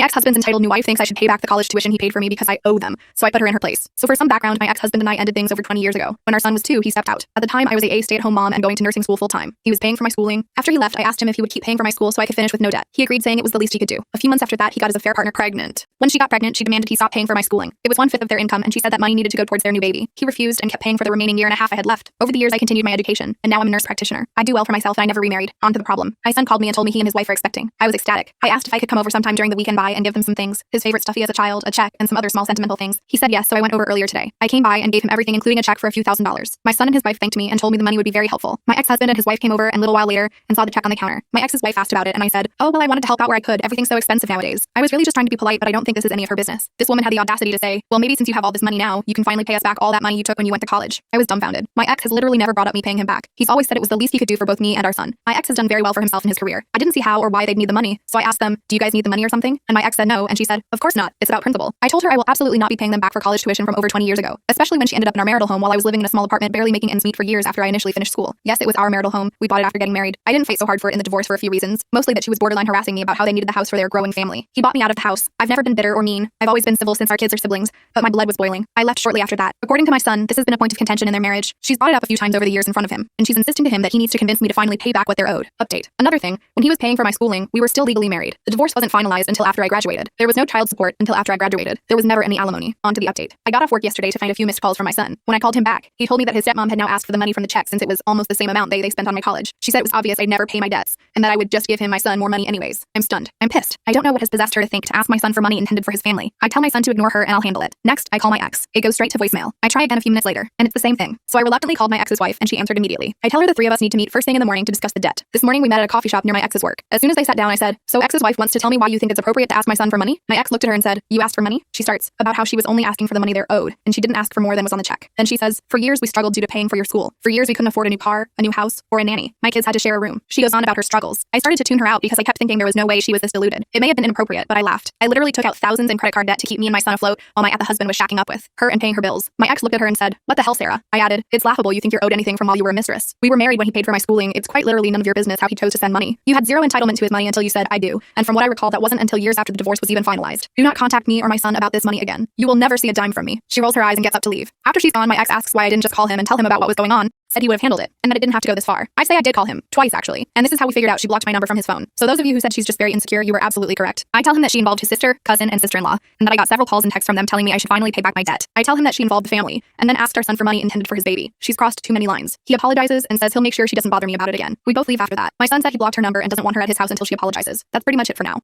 ex-husband's entitled new wife thinks I should pay back the college tuition he paid for me because I owe them, so I put her in her place. So for some background, my ex-husband and I ended things over 20 years ago. When our son was 2, he stepped out. At the time, I was a stay-at-home mom and going to nursing school full-time. He was paying for my schooling. After he left, I asked him if he would keep paying for my school so I could finish with no debt. He agreed, saying it was the least he could do. A few months after that, he got his affair partner pregnant. When she got pregnant, she demanded he stop paying for my schooling. It was 1/5 of their income, and she said that money needed to go towards their new baby. He refused and kept paying for the remaining year and a half I had left. Over the years, I continued my education, and now I'm a nurse practitioner. I do well for myself, and I never remarried. On to the problem. My son called me and told me he and his wife are expecting. I was ecstatic. I asked if I could come over sometime during the weekend by and give them some things, his favorite stuffy as a child, a check, and some other small sentimental things. He said yes, so I went over earlier today. I came by and gave him everything, including a check for a few $1,000s. My son and his wife thanked me and told me the money would be very helpful. My ex-husband and his wife came over and a little while later and saw the check on the counter. My ex's wife asked about it, and I said, oh, well, I wanted to help out where I could. Everything's so expensive nowadays. I was really just trying to be polite, but I don't think this is any of her business. This woman had the audacity to say, well, maybe since you have all this money now, you can finally pay us back all that money you took when you went to college. I was dumbfounded. My ex has literally never brought up me paying him back. He's always said it was the least he could do for both me and our son. My ex has done very well for himself in his career. I didn't see how or why they'd need the money, so I asked them, do you guys need the money or something? And my ex said no, and she said, of course not. It's about principle. I told her I will absolutely not be paying them back for college tuition from over 20 years ago, especially when she ended up in our marital home while I was living in a small apartment barely making ends meet for years after I initially finished school. Yes, it was our marital home. We bought it after getting married. I didn't fight so hard for it in the divorce for a few reasons, mostly that she was borderline harassing me about how they needed the house for their growing family. He bought me out of the house. I've never been bitter or mean. I've always been civil since our kids are siblings, but my blood was boiling. I left shortly after that. According to my son, this has been a point of contention in their marriage. She's brought it up a few times over the years in front of him, and she's insisting to him that he needs to convince me to finally pay back what they're owed. Update. Another thing, when he was paying for my schooling, we were still legally married. The divorce wasn't finalized until after I graduated. There was no child support until after I graduated. There was never any alimony. On to the update. I got off work yesterday to find a few missed calls from my son. When I called him back, he told me that his stepmom had now asked for the money from the check since it was almost the same amount they spent on my college. She said it was obvious I'd never pay my debts, and that I would just give him my son more money anyways. I'm stunned. I'm pissed. I don't know what has possessed her to think to ask my son for money intended for his family. I tell my son to ignore her and I'll handle it. Next, I call my ex. It goes straight to voicemail. I try again a few minutes later, and it's the same thing. So I reluctantly called my ex's wife, and she answered immediately. I tell her the three of us need to meet first thing in the morning to discuss the debt. This morning we met at a coffee shop near my ex's work. As soon as they sat down, I said, so ex's wife wants to tell me why you think it's appropriate to ask my son for money? My ex looked at her and said, you asked for money? She starts about how she was only asking for the money they're owed, and she didn't ask for more than was on the check. Then she says, for years we struggled due to paying for your school. For years we couldn't afford a new car, a new house, or a nanny. My kids had to share a room. She goes on about her struggles. I started to tune her out because I kept thinking there was no way she was this deluded. It may have been inappropriate, but I laughed. I literally took out thousands in credit card debt to keep me and my son afloat while my husband was shacking up with her and paying her bills. My ex looked at her and said, what the hell, Sarah? I added, it's laughable you think you're owed anything from while you were a mistress. We were married when he paid for my schooling. It's quite literally none of your business how he chose to send money. You had zero entitlement to his money until you said, I do. And from what I recall, that wasn't until years after the divorce was even finalized. Do not contact me or my son about this money again. You will never see a dime from me. She rolls her eyes and gets up to leave. After she's gone, my ex asks why I didn't just call him and tell him about what was going on. Said he would have handled it, and that it didn't have to go this far. I say I did call him, twice actually, and this is how we figured out she blocked my number from his phone. So those of you who said she's just very insecure, you were absolutely correct. I tell him that she involved his sister, cousin, and sister-in-law, and that I got several calls and texts from them telling me I should finally pay back my debt. I tell him that she involved the family, and then asked our son for money intended for his baby. She's crossed too many lines. He apologizes and says he'll make sure she doesn't bother me about it again. We both leave after that. My son said he blocked her number and doesn't want her at his house until she apologizes. That's pretty much it for now.